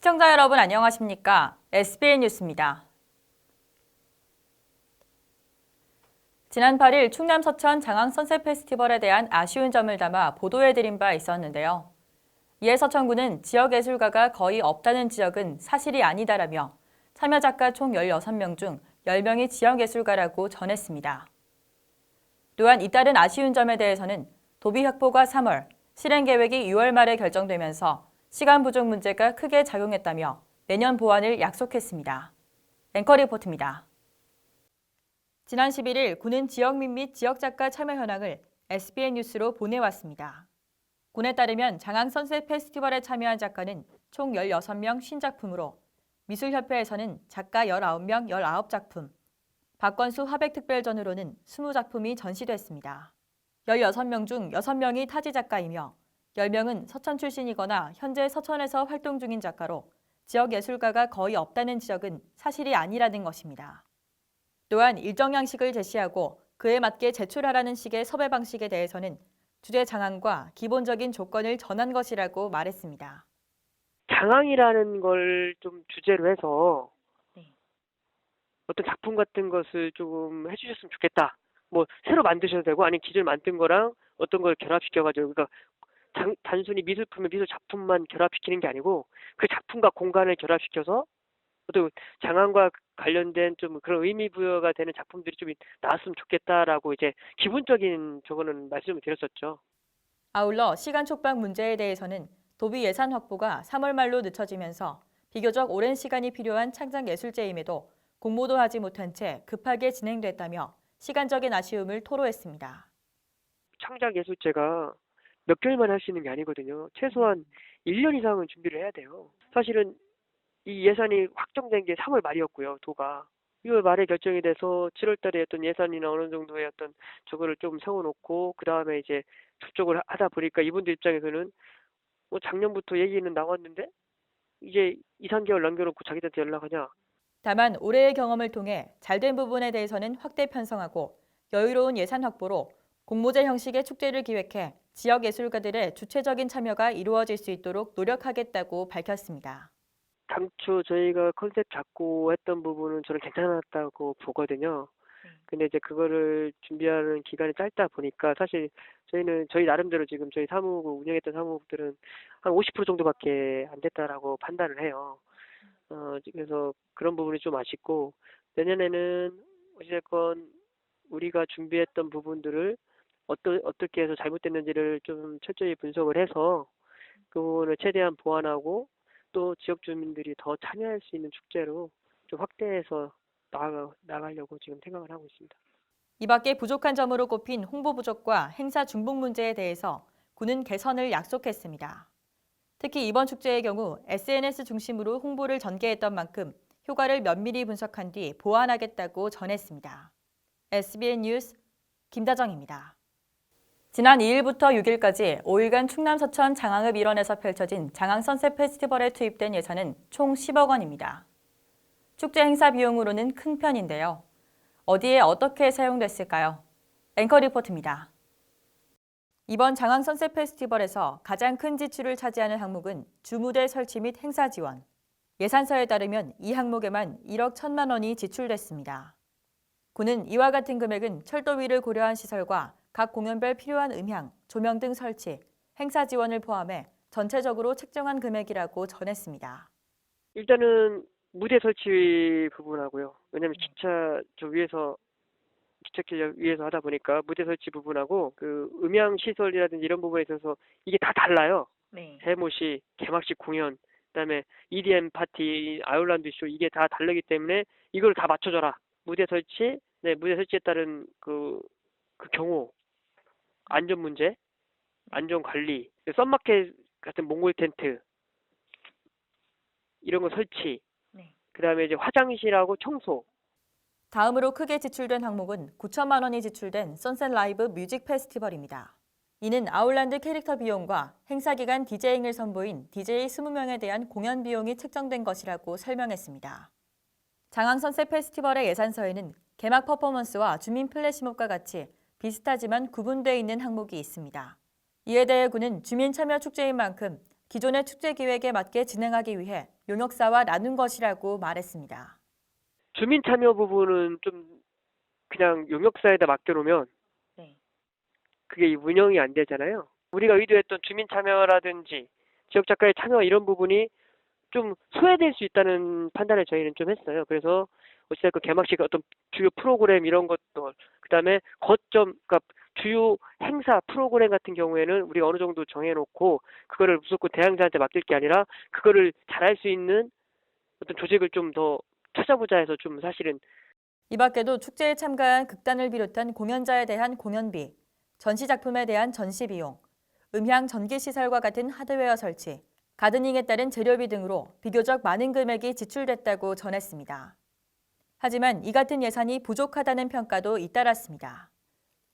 시청자 여러분 안녕하십니까? SBN 뉴스입니다. 지난 8일 충남 서천 장항 선셋 페스티벌에 대한 아쉬운 점을 담아 보도해드린 바 있었는데요. 이에 서천구는 지역 예술가가 거의 없다는 지역은 사실이 아니다라며 참여 작가 총 16명 중 10명이 지역 예술가라고 전했습니다. 또한 잇따른 아쉬운 점에 대해서는 도비 확보가 3월, 실행 계획이 6월 말에 결정되면서 시간 부족 문제가 크게 작용했다며 내년 보완을 약속했습니다. 앵커 리포트입니다. 지난 11일 군은 지역민 및 지역작가 참여 현황을 SBN 뉴스로 보내왔습니다. 군에 따르면 장항 선셋 페스티벌에 참여한 작가는 총 16명 50작품으로 미술협회에서는 작가 19명 19작품, 박건수 화백특별전으로는 20작품이 전시됐습니다. 16명 중 6명이 타지 작가이며 10명은 서천 출신이거나 현재 서천에서 활동 중인 작가로 지역 예술가가 거의 없다는 지적은 사실이 아니라는 것입니다. 또한 일정 양식을 제시하고 그에 맞게 제출하라는 식의 섭외 방식에 대해서는 주제 장항과 기본적인 조건을 전한 것이라고 말했습니다. 장항이라는 걸 좀 주제로 해서 네. 어떤 작품 같은 것을 조금 해주셨으면 좋겠다. 뭐 새로 만드셔도 되고 아니면 기존에 만든 거랑 어떤 걸 결합시켜가지고 그러니까 단순히 미술품의 미술 작품만 결합시키는 게 아니고 그 작품과 공간을 결합시켜서 또 장항과 관련된 좀 그런 의미 부여가 되는 작품들이 좀 나왔으면 좋겠다라고 이제 기본적인 저거는 말씀을 드렸었죠. 아울러 시간 촉박 문제에 대해서는 도비 예산 확보가 3월 말로 늦춰지면서 비교적 오랜 시간이 필요한 창작예술제임에도 공모도 하지 못한 채 급하게 진행됐다며 시간적인 아쉬움을 토로했습니다. 창작예술제가 몇 개월만 할 수 있는 게 아니거든요. 최소한 1년 이상은 준비를 해야 돼요. 사실은 이 예산이 확정된 게 3월 말이었고요, 도가. 6월 말에 결정이 돼서 7월 달에 어떤 예산이나 어느 정도의 어떤 저거를 좀 세워놓고, 그 다음에 이제 접촉을 하다 보니까 이분들 입장에서는 뭐 작년부터 얘기는 나왔는데, 이제 2, 3개월 남겨놓고 자기들한테 연락하냐. 다만 올해의 경험을 통해 잘된 부분에 대해서는 확대 편성하고 여유로운 예산 확보로 공모제 형식의 축제를 기획해 지역 예술가들의 주체적인 참여가 이루어질 수 있도록 노력하겠다고 밝혔습니다. 당초 저희가 컨셉 잡고 했던 부분은 저는 괜찮았다고 보거든요. 근데 이제 그거를 준비하는 기간이 짧다 보니까 사실 저희는 저희 나름대로 지금 저희 사무국 운영했던 사무국들은 한 50% 정도밖에 안 됐다라고 판단을 해요. 그래서 그런 부분이 좀 아쉽고 내년에는 어찌됐건 우리가 준비했던 부분들을 어떻게 해서 잘못됐는지를 좀 철저히 분석을 해서 그 부분을 최대한 보완하고 또 지역 주민들이 더 참여할 수 있는 축제로 좀 확대해서 나가려고 지금 생각을 하고 있습니다. 이 밖에 부족한 점으로 꼽힌 홍보 부족과 행사 중복 문제에 대해서 군은 개선을 약속했습니다. 특히 이번 축제의 경우 SNS 중심으로 홍보를 전개했던 만큼 효과를 면밀히 분석한 뒤 보완하겠다고 전했습니다. SBN 뉴스 김다정입니다. 지난 2일부터 6일까지 5일간 충남 서천 장항읍 일원에서 펼쳐진 장항 선셋 페스티벌에 투입된 예산은 총 10억 원입니다. 축제 행사 비용으로는 큰 편인데요. 어디에 어떻게 사용됐을까요? 앵커 리포트입니다. 이번 장항 선셋 페스티벌에서 가장 큰 지출을 차지하는 항목은 주무대 설치 및 행사 지원. 예산서에 따르면 이 항목에만 1억 1천만 원이 지출됐습니다. 군은 이와 같은 금액은 철도 위를 고려한 시설과 각 공연별 필요한 음향, 조명 등 설치, 행사 지원을 포함해 전체적으로 책정한 금액이라고 전했습니다. 일단은 무대 설치 부분하고요. 왜냐면 기차 저 위에서 기찻길 위에서 하다 보니까 무대 설치 부분하고 그 음향 시설이라든지 이런 부분에 있어서 이게 다 달라요. 네. 세모시, 개막식 공연, 그다음에 EDM 파티, 아일랜드 쇼 이게 다 다르기 때문에 이걸 다 맞춰줘라. 무대 설치, 네 무대 설치에 따른 그 경우 안전 문제, 안전 관리, 썬마켓 같은 몽골 텐트 이런 거 설치, 네. 그다음에 이제 화장실하고 청소. 다음으로 크게 지출된 항목은 9천만 원이 지출된 선셋 라이브 뮤직 페스티벌입니다. 이는 아울랜드 캐릭터 비용과 행사 기간 DJ잉을 선보인 DJ 20명에 대한 공연 비용이 책정된 것이라고 설명했습니다. 장항 선셋 페스티벌의 예산서에는 개막 퍼포먼스와 주민 플래시몹과 같이 비슷하지만 구분되어 있는 항목이 있습니다. 이에 대해 군은 주민 참여 축제인 만큼 기존의 축제 기획에 맞게 진행하기 위해 용역사와 나눈 것이라고 말했습니다. 주민 참여 부분은 좀 그냥 용역사에다 맡겨놓으면 네. 그게 운영이 안 되잖아요. 우리가 의도했던 주민 참여라든지 지역 작가의 참여 이런 부분이 좀 소외될 수 있다는 판단을 저희는 좀 했어요. 그래서 어찌됐건 개막식 어떤 주요 프로그램 이런 것도 그다음에 거점 그러니까 주요 행사 프로그램 같은 경우에는 우리가 어느 정도 정해놓고 그거를 무조건 대항자한테 맡길 게 아니라 그거를 잘할 수 있는 어떤 조직을 좀 더 찾아보자 해서 좀 사실은 이 밖에도 축제에 참가한 극단을 비롯한 공연자에 대한 공연비, 전시 작품에 대한 전시 비용, 음향 전기 시설과 같은 하드웨어 설치, 가드닝에 따른 재료비 등으로 비교적 많은 금액이 지출됐다고 전했습니다. 하지만 이 같은 예산이 부족하다는 평가도 잇따랐습니다.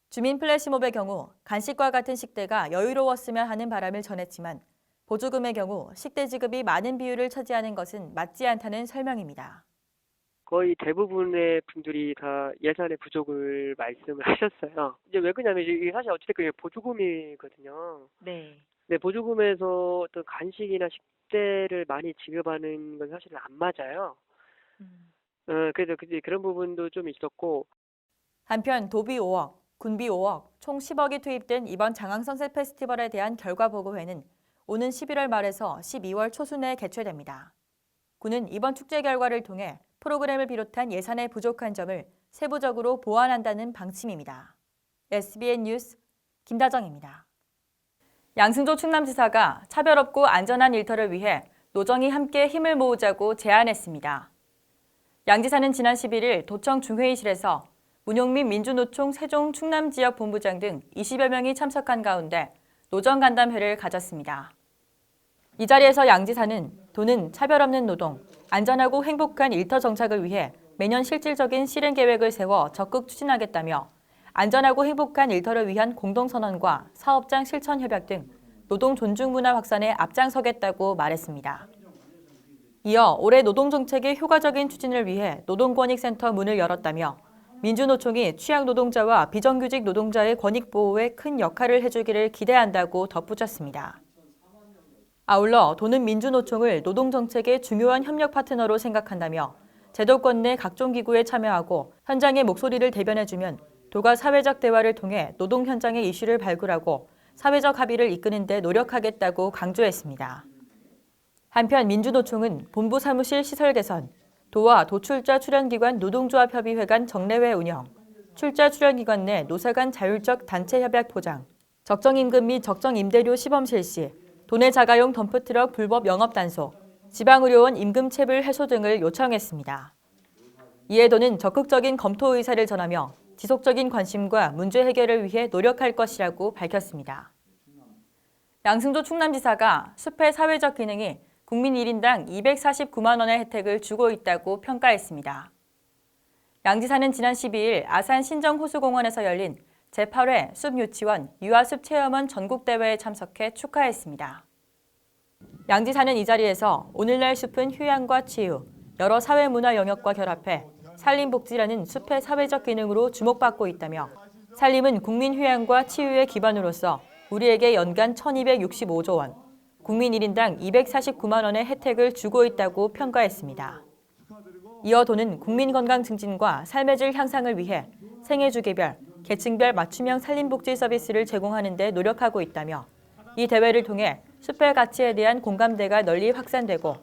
주민 플래시몹의 경우 간식과 같은 식대가 여유로웠으면 하는 바람을 전했지만 보조금의 경우 식대 지급이 많은 비율을 차지하는 것은 맞지 않다는 설명입니다. 거의 대부분의 분들이 다 예산의 부족을 말씀을 하셨어요. 이제 왜 그러냐면 이게 사실 어찌됐건 이게 보조금이거든요. 네. 근데 보조금에서 어떤 간식이나 식대를 많이 지급하는 건 사실은 안 맞아요. 그래서 그런 부분도 좀 있었고 한편 도비 5억, 군비 5억, 총 10억이 투입된 이번 장항 선셋 페스티벌에 대한 결과 보고회는 오는 11월 말에서 12월 초순에 개최됩니다. 군은 이번 축제 결과를 통해 프로그램을 비롯한 예산의 부족한 점을 세부적으로 보완한다는 방침입니다. SBN 뉴스 김다정입니다. 양승조 충남지사가 차별 없고 안전한 일터를 위해 노정이 함께 힘을 모으자고 제안했습니다. 양 지사는 지난 11일 도청 중회의실에서 문용민 민주노총 세종 충남지역 본부장 등 20여 명이 참석한 가운데 노정 간담회를 가졌습니다. 이 자리에서 양 지사는 도는 차별 없는 노동, 안전하고 행복한 일터 정착을 위해 매년 실질적인 실행 계획을 세워 적극 추진하겠다며 안전하고 행복한 일터를 위한 공동선언과 사업장 실천 협약 등 노동 존중 문화 확산에 앞장서겠다고 말했습니다. 이어 올해 노동정책의 효과적인 추진을 위해 노동권익센터 문을 열었다며 민주노총이 취약 노동자와 비정규직 노동자의 권익 보호에 큰 역할을 해주기를 기대한다고 덧붙였습니다. 아울러 도는 민주노총을 노동정책의 중요한 협력 파트너로 생각한다며 제도권 내 각종 기구에 참여하고 현장의 목소리를 대변해주면 도가 사회적 대화를 통해 노동 현장의 이슈를 발굴하고 사회적 합의를 이끄는 데 노력하겠다고 강조했습니다. 한편 민주노총은 본부 사무실 시설 개선, 도와 도출자 출연기관 노동조합협의회 간 정례회 운영, 출자 출연기관 내 노사 간 자율적 단체 협약 보장, 적정임금 및 적정임대료 시범 실시, 도내 자가용 덤프트럭 불법 영업 단속, 지방의료원 임금 체불 해소 등을 요청했습니다. 이에 도는 적극적인 검토 의사를 전하며 지속적인 관심과 문제 해결을 위해 노력할 것이라고 밝혔습니다. 양승조 충남지사가 숲의 사회적 기능이 국민 1인당 249만 원의 혜택을 주고 있다고 평가했습니다. 양 지사는 지난 12일 아산 신정호수공원에서 열린 제8회 숲유치원 유아숲 체험원 전국대회에 참석해 축하했습니다. 양 지사는 이 자리에서 오늘날 숲은 휴양과 치유, 여러 사회문화 영역과 결합해 산림복지라는 숲의 사회적 기능으로 주목받고 있다며 산림은 국민 휴양과 치유의 기반으로서 우리에게 연간 1,265조 원, 국민 1인당 249만 원의 혜택을 주고 있다고 평가했습니다. 이어 도는 국민 건강 증진과 삶의 질 향상을 위해 생애주기별, 계층별 맞춤형 산림복지 서비스를 제공하는 데 노력하고 있다며 이 대회를 통해 숲의 가치에 대한 공감대가 널리 확산되고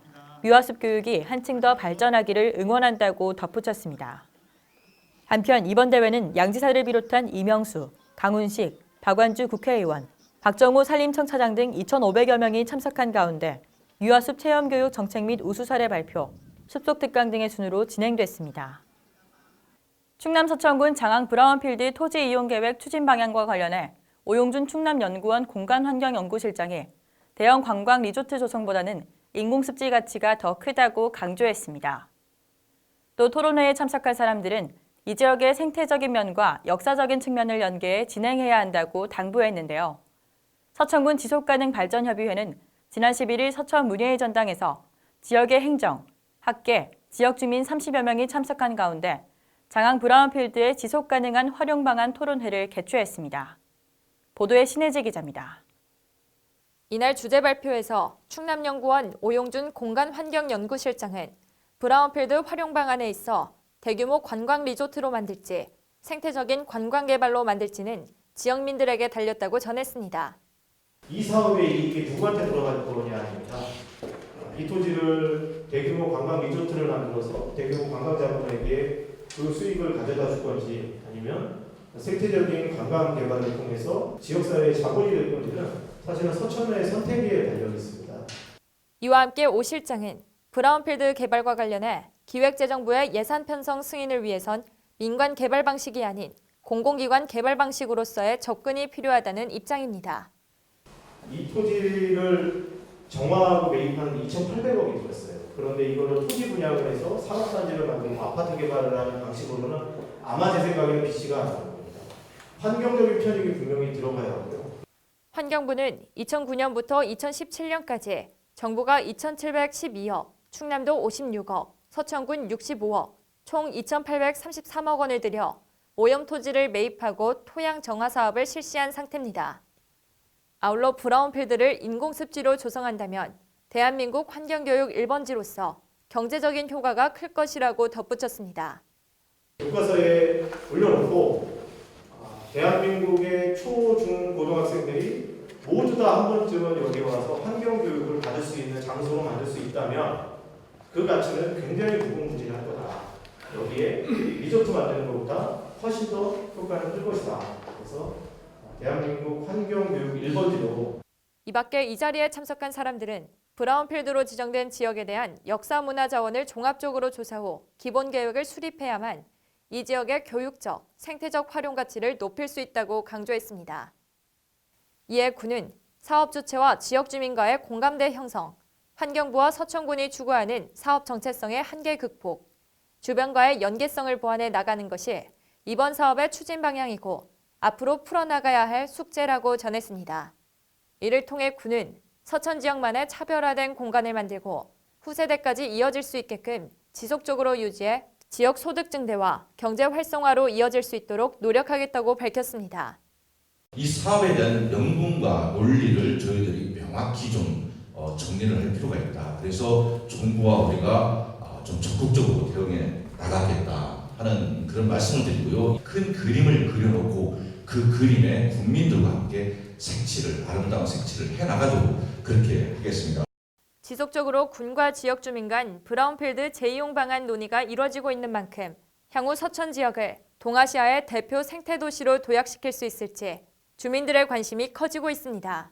유아숲 교육이 한층 더 발전하기를 응원한다고 덧붙였습니다. 한편 이번 대회는 양 지사를 비롯한 이명수, 강훈식, 박완주 국회의원, 박정호 산림청차장 등 2,500여 명이 참석한 가운데 유아숲 체험교육 정책 및 우수 사례 발표, 숲속 특강 등의 순으로 진행됐습니다. 충남 서천군 장항 브라운필드 토지 이용 계획 추진 방향과 관련해 오용준 충남연구원 공간환경연구실장이 대형 관광 리조트 조성보다는 인공습지 가치가 더 크다고 강조했습니다. 또 토론회에 참석할 사람들은 이 지역의 생태적인 면과 역사적인 측면을 연계해 진행해야 한다고 당부했는데요. 서천군 지속가능발전협의회는 지난 11일 서천 문예의 전당에서 지역의 행정, 학계, 지역 주민 30여 명이 참석한 가운데 장항 브라운필드의 지속가능한 활용 방안 토론회를 개최했습니다. 보도의 신혜지 기자입니다. 이날 주제 발표에서 충남연구원 오용준 공간환경연구실장은 브라운필드 활용 방안에 있어 대규모 관광 리조트로 만들지 생태적인 관광 개발로 만들지는 지역민들에게 달렸다고 전했습니다. 이 사업의 이익이 누구한테 돌아갈 거냐 아닙니다. 이 토지를 대규모 관광 리조트를 만들어서 대규모 관광 자본에게 그 수익을 가져다 줄 건지 아니면 생태적인 관광 개발을 통해서 지역사회의 자본이 될 건지는 사실은 서천의 선택에 달려 있습니다. 이와 함께 오 실장은 브라운필드 개발과 관련해 기획재정부의 예산 편성 승인을 위해선 민관 개발 방식이 아닌 공공기관 개발 방식으로서의 접근이 필요하다는 입장입니다. 이 토지를 정화하고 매입하는 2,800억이 들었어요. 그런데 이거를 토지 분양을 해서 상업단지를 만들고 아파트 개발을 하는 방식으로는 아마 제 생각에는 비씨가 안 나옵니다. 환경적인 편익이 분명히 들어가야 하고요. 환경부는 2009년부터 2017년까지 정부가 2,712억, 충남도 56억, 서천군 65억, 총 2,833억 원을 들여 오염 토지를 매입하고 토양 정화 사업을 실시한 상태입니다. 아울러 브라운필드를 인공습지로 조성한다면 대한민국 환경교육 1번지로서 경제적인 효과가 클 것이라고 덧붙였습니다. 교과서에 올려놓고 대한민국의 초, 중, 고등학생들이 모두 다 한 번쯤은 여기 와서 환경교육을 받을 수 있는 장소로 만들 수 있다면 그 가치는 굉장히 무궁무진할 거다. 여기에 리조트 만드는 것보다 훨씬 더 효과는 클 것이다. 그래서 대한민국 환경교육 1번지로 이 밖에 이 자리에 참석한 사람들은 브라운필드로 지정된 지역에 대한 역사문화 자원을 종합적으로 조사 후 기본 계획을 수립해야만 이 지역의 교육적, 생태적 활용 가치를 높일 수 있다고 강조했습니다. 이에 군은 사업 주체와 지역 주민과의 공감대 형성, 환경부와 서천군이 추구하는 사업 정체성의 한계 극복, 주변과의 연계성을 보완해 나가는 것이 이번 사업의 추진 방향이고 앞으로 풀어나가야 할 숙제라고 전했습니다. 이를 통해 군은 서천 지역만의 차별화된 공간을 만들고 후세대까지 이어질 수 있게끔 지속적으로 유지해 지역 소득 증대와 경제 활성화로 이어질 수 있도록 노력하겠다고 밝혔습니다. 이 사업에 대한 명분과 논리를 저희들이 명확히 좀 정리를 할 필요가 있다. 그래서 정부와 우리가 좀 적극적으로 대응해 나가겠다 하는 그런 말씀을 드리고요. 큰 그림을 그려놓고 그 그림에 국민들과 함께 아름다운 색칠을 해나가도록 그렇게 하겠습니다. 지속적으로 군과 지역 주민 간 브라운필드 재이용 방안 논의가 이뤄지고 있는 만큼 향후 서천 지역을 동아시아의 대표 생태도시로 도약시킬 수 있을지 주민들의 관심이 커지고 있습니다.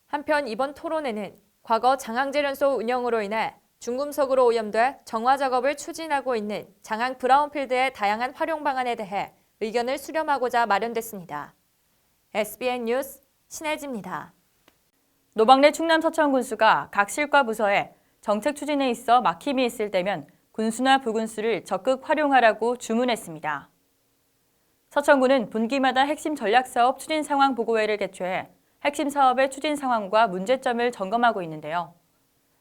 한편 이번 토론회는 과거 장항제련소 운영으로 인해 중금속으로 오염돼 정화 작업을 추진하고 있는 장항 브라운필드의 다양한 활용 방안에 대해 의견을 수렴하고자 마련됐습니다. SBN 뉴스 신혜지입니다. 노방래 충남 서천군수가 각 실과 부서에 정책 추진에 있어 막힘이 있을 때면 군수나 부군수를 적극 활용하라고 주문했습니다. 서천군은 분기마다 핵심 전략사업 추진 상황 보고회를 개최해 핵심 사업의 추진 상황과 문제점을 점검하고 있는데요.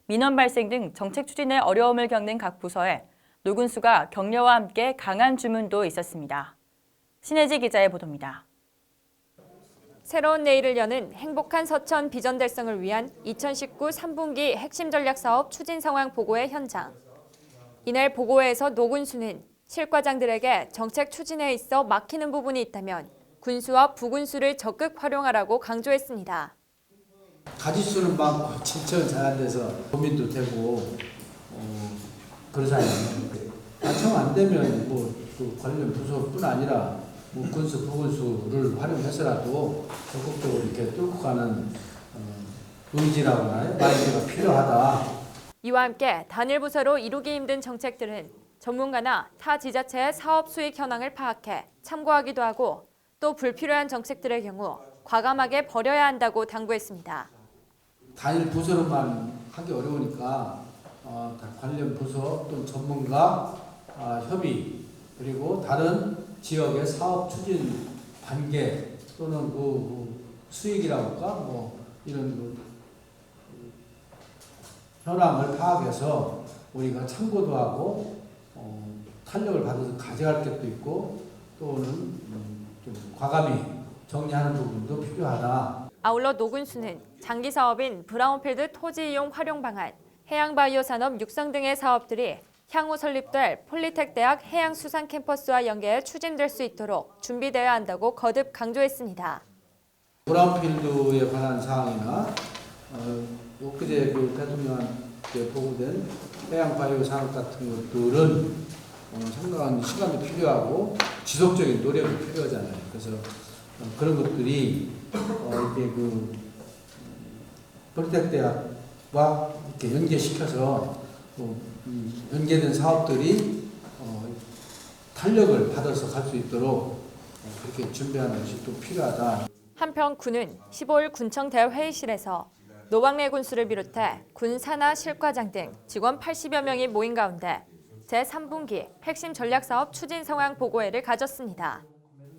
민원 발생 등 정책 추진에 어려움을 겪는 각 부서에 노군수가 격려와 함께 강한 주문도 있었습니다. 신혜지 기자의 보도입니다. 새로운 내일을 여는 행복한 서천 비전 달성을 위한 2019 3분기 핵심 전략사업 추진 상황 보고회 현장. 이날 보고회에서 노군수는 실과장들에게 정책 추진에 있어 막히는 부분이 있다면 군수와 부군수를 적극 활용하라고 강조했습니다. 가지수는 많고 진척은 잘 안 돼서 고민도 되고 그러잖아요. 완성 안 되면 그 관련 부서뿐 아니라 군수, 부군수를 활용해서라도 적극적으로 이렇게 뚫고 가는 의지라고 하나요? 마인드가 필요하다. 이와 함께 단일 부서로 이루기 힘든 정책들은 전문가나 타 지자체의 사업 수익 현황을 파악해 참고하기도 하고 또 불필요한 정책들의 경우 과감하게 버려야 한다고 당부했습니다. 단일 부서로만 하기 어려우니까 관련 부서 또는 전문가 협의 그리고 다른 지역의 사업 추진 관계 또는 그 수익이라고 할까 이런 현황을 파악해서 우리가 참고도 하고 탄력을 받아서 가져갈 것도 있고 또는 좀 과감히 정리하는 부분도 필요하다. 아울러 노군수는 장기 사업인 브라운필드 토지 이용 활용 방안, 해양바이오 산업 육성 등의 사업들이 향후 설립될 폴리텍 대학 해양수산 캠퍼스와 연계해 추진될 수 있도록 준비되어야 한다고 거듭 강조했습니다. 브라운필드에 관한 사항이나 엊그제 그 대통령한테 보고된 해양바이오 산업 같은 것들은 상당한 시간이 필요하고 지속적인 노력이 필요하잖아요. 그래서 그런 것들이 이렇게 그 폴리텍 대학과 이렇게 연계시켜서 연계된 사업들이 탄력을 받아서 갈 수 있도록 그렇게 준비하는 것이 또 필요하다. 한편 군은 15일 군청 대회의실에서 노방래 군수를 비롯해 군 산하 실과장 등 직원 80여 명이 모인 가운데 제3분기 핵심 전략사업 추진 상황 보고회를 가졌습니다.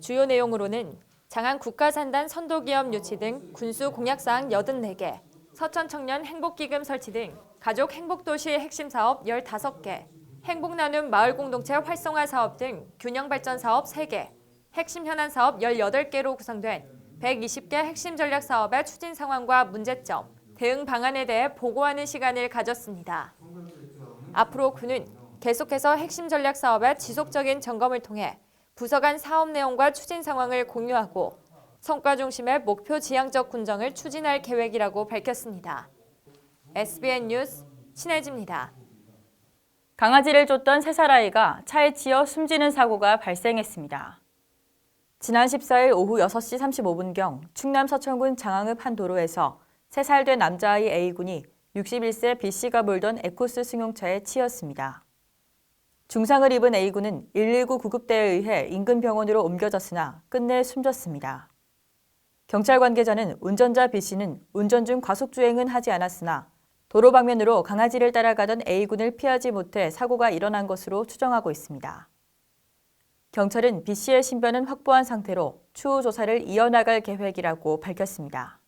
주요 내용으로는 장안 국가산단 선도기업 유치 등 군수 공약사항 84개, 서천 청년 행복기금 설치 등 가족 행복도시 핵심 사업 15개, 행복나눔 마을공동체 활성화 사업 등 균형발전 사업 3개, 핵심 현안 사업 18개로 구성된 120개 핵심 전략 사업의 추진 상황과 문제점, 대응 방안에 대해 보고하는 시간을 가졌습니다. 앞으로 군은 계속해서 핵심 전략 사업의 지속적인 점검을 통해 부서 간 사업 내용과 추진 상황을 공유하고 성과 중심의 목표 지향적 군정을 추진할 계획이라고 밝혔습니다. SBN 뉴스 신혜지입니다. 강아지를 쫓던 3살 아이가 차에 치여 숨지는 사고가 발생했습니다. 지난 14일 오후 6시 35분경 충남 서천군 장항읍 한 도로에서 3살 된 남자아이 A군이 61세 B씨가 몰던 에코스 승용차에 치였습니다. 중상을 입은 A군은 119 구급대에 의해 인근 병원으로 옮겨졌으나 끝내 숨졌습니다. 경찰 관계자는 운전자 B씨는 운전 중 과속주행은 하지 않았으나 도로 방면으로 강아지를 따라가던 A군을 피하지 못해 사고가 일어난 것으로 추정하고 있습니다. 경찰은 B씨의 신변은 확보한 상태로 추후 조사를 이어나갈 계획이라고 밝혔습니다.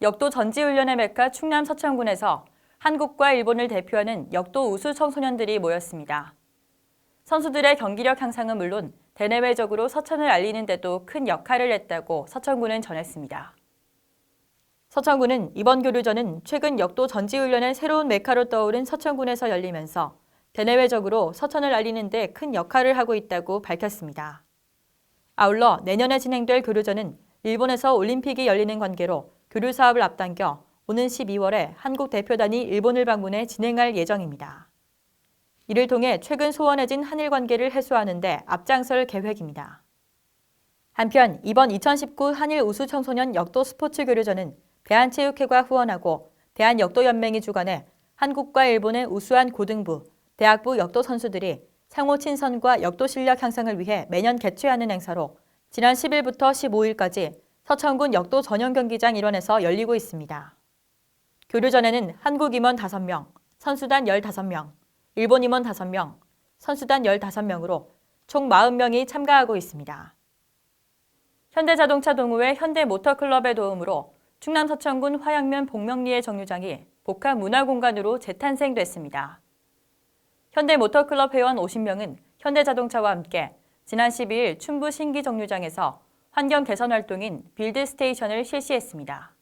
역도 전지훈련의 메카 충남 서천군에서 한국과 일본을 대표하는 역도 우수 청소년들이 모였습니다. 선수들의 경기력 향상은 물론 대내외적으로 서천을 알리는 데도 큰 역할을 했다고 서천군은 전했습니다. 서천군은 이번 교류전은 최근 역도 전지훈련의 새로운 메카로 떠오른 서천군에서 열리면서 대내외적으로 서천을 알리는 데 큰 역할을 하고 있다고 밝혔습니다. 아울러 내년에 진행될 교류전은 일본에서 올림픽이 열리는 관계로 교류 사업을 앞당겨 오는 12월에 한국 대표단이 일본을 방문해 진행할 예정입니다. 이를 통해 최근 소원해진 한일 관계를 해소하는 데 앞장설 계획입니다. 한편 이번 2019 한일 우수 청소년 역도 스포츠 교류전은 대한체육회가 후원하고 대한역도연맹이 주관해 한국과 일본의 우수한 고등부, 대학부 역도 선수들이 상호 친선과 역도 실력 향상을 위해 매년 개최하는 행사로 지난 10일부터 15일까지 서천군 역도 전용 경기장 일원에서 열리고 있습니다. 교류전에는 한국 임원 5명, 선수단 15명, 일본 임원 5명, 선수단 15명으로 총 40명이 참가하고 있습니다. 현대자동차 동호회 현대모터클럽의 도움으로 충남 서천군 화양면 복명리의 정류장이 복합문화공간으로 재탄생됐습니다. 현대모터클럽 회원 50명은 현대자동차와 함께 지난 12일 춘부 신기 정류장에서 환경 개선 활동인 빌드스테이션을 실시했습니다.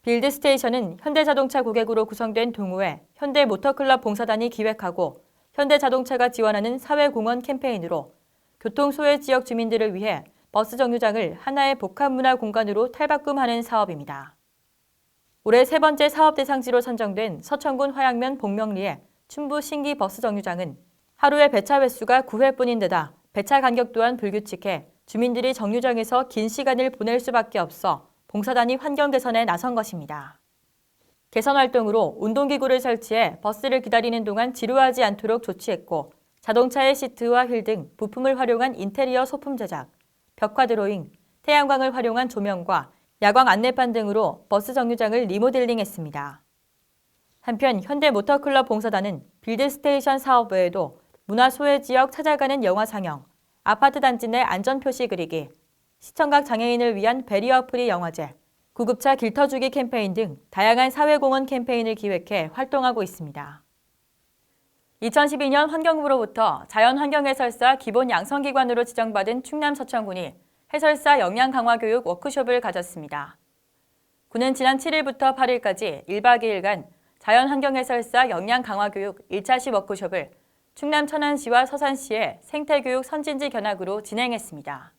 빌드스테이션은 현대자동차 고객으로 구성된 동호회 현대모터클럽 봉사단이 기획하고 현대자동차가 지원하는 사회공헌 캠페인으로 교통소외 지역 주민들을 위해 버스 정류장을 하나의 복합문화 공간으로 탈바꿈하는 사업입니다. 올해 3번째 사업 대상지로 선정된 서천군 화양면 복명리의 춘부 신기 버스 정류장은 하루에 배차 횟수가 9회뿐인 데다 배차 간격 또한 불규칙해 주민들이 정류장에서 긴 시간을 보낼 수밖에 없어 봉사단이 환경 개선에 나선 것입니다. 개선 활동으로 운동기구를 설치해 버스를 기다리는 동안 지루하지 않도록 조치했고 자동차의 시트와 휠 등 부품을 활용한 인테리어 소품 제작, 벽화 드로잉, 태양광을 활용한 조명과 야광 안내판 등으로 버스 정류장을 리모델링했습니다. 한편 현대모터클럽 봉사단은 빌드스테이션 사업 외에도 문화소외지역 찾아가는 영화 상영, 아파트 단지 내 안전표시 그리기, 시청각 장애인을 위한 베리어 프리 영화제, 구급차 길터주기 캠페인 등 다양한 사회공헌 캠페인을 기획해 활동하고 있습니다. 2012년 환경부로부터 자연환경해설사 기본 양성기관으로 지정받은 충남 서천군이 해설사 역량 강화 교육 워크숍을 가졌습니다. 군은 지난 7일부터 8일까지 1박 2일간 자연환경해설사 역량강화교육 1차시 워크숍을 충남 천안시와 서산시의 생태교육 선진지 견학으로 진행했습니다.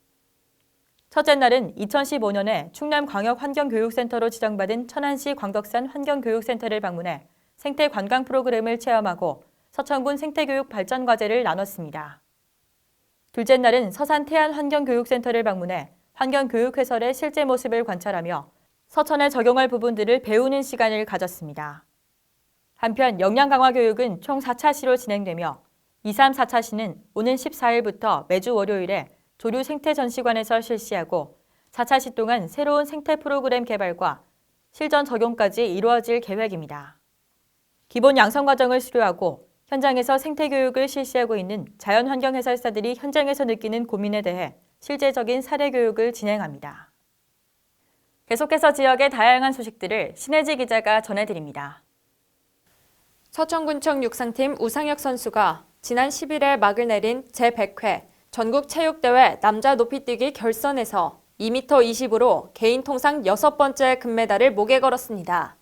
첫째 날은 2015년에 충남광역환경교육센터로 지정받은 천안시 광덕산 환경교육센터를 방문해 생태관광 프로그램을 체험하고 서천군 생태교육 발전 과제를 나눴습니다. 둘째 날은 서산 태안환경교육센터를 방문해 환경교육 해설의 실제 모습을 관찰하며 서천에 적용할 부분들을 배우는 시간을 가졌습니다. 한편 역량강화교육은 총 4차시로 진행되며 2, 3, 4차시는 오는 14일부터 매주 월요일에 조류 생태전시관에서 실시하고 4차시 동안 새로운 생태 프로그램 개발과 실전 적용까지 이루어질 계획입니다. 기본 양성 과정을 수료하고 현장에서 생태교육을 실시하고 있는 자연환경 해설사들이 현장에서 느끼는 고민에 대해 실제적인 사례 교육을 진행합니다. 계속해서 지역의 다양한 소식들을 신혜지 기자가 전해드립니다. 서천군청 육상팀 우상혁 선수가 지난 10일에 막을 내린 제100회 전국체육대회 남자 높이뛰기 결선에서 2m 20으로 개인 통상 6번째 금메달을 목에 걸었습니다.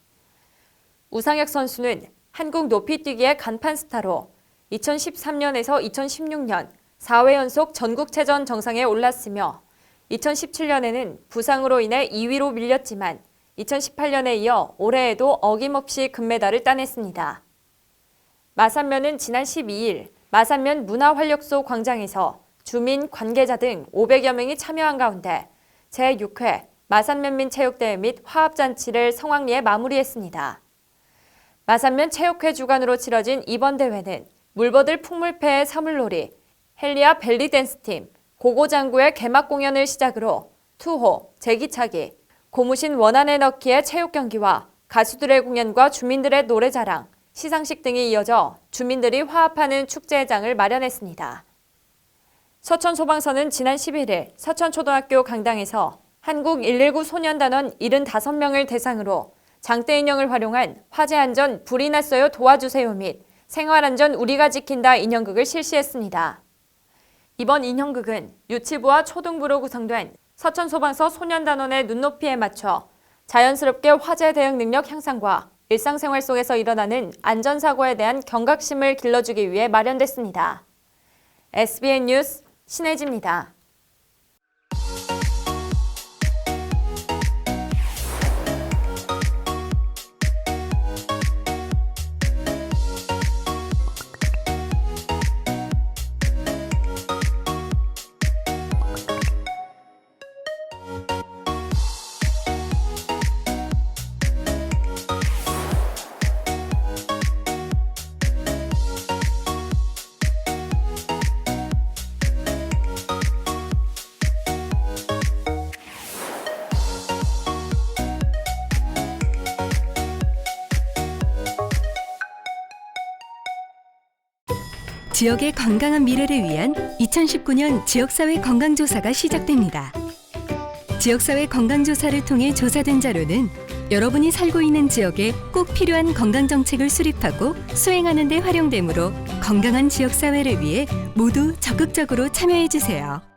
우상혁 선수는 한국 높이뛰기의 간판 스타로 2013년에서 2016년 4회 연속 전국체전 정상에 올랐으며 2017년에는 부상으로 인해 2위로 밀렸지만 2018년에 이어 올해에도 어김없이 금메달을 따냈습니다. 마산면은 지난 12일 마산면 문화활력소 광장에서 주민, 관계자 등 500여 명이 참여한 가운데 제6회 마산면민 체육대회 및 화합잔치를 성황리에 마무리했습니다. 마산면 체육회 주관으로 치러진 이번 대회는 물버들 풍물패의 사물놀이, 헬리아 벨리댄스팀, 고고장구의 개막 공연을 시작으로 투호, 제기차기, 고무신 원안에 넣기의 체육 경기와 가수들의 공연과 주민들의 노래자랑, 시상식 등이 이어져 주민들이 화합하는 축제의 장을 마련했습니다. 서천소방서는 지난 11일 서천초등학교 강당에서 한국 119 소년단원 75명을 대상으로 장대 인형을 활용한 화재안전 불이 났어요 도와주세요 및 생활안전 우리가 지킨다 인형극을 실시했습니다. 이번 인형극은 유치부와 초등부로 구성된 서천소방서 소년단원의 눈높이에 맞춰 자연스럽게 화재 대응 능력 향상과 일상생활 속에서 일어나는 안전사고에 대한 경각심을 길러주기 위해 마련됐습니다. SBN 뉴스 신혜지입니다. 지역의 건강한 미래를 위한 2019년 지역사회 건강조사가 시작됩니다. 지역사회 건강조사를 통해 조사된 자료는 여러분이 살고 있는 지역에 꼭 필요한 건강정책을 수립하고 수행하는 데 활용되므로 건강한 지역사회를 위해 모두 적극적으로 참여해주세요.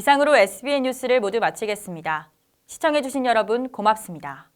이상으로 SBN 뉴스를 모두 마치겠습니다. 시청해주신 여러분 고맙습니다.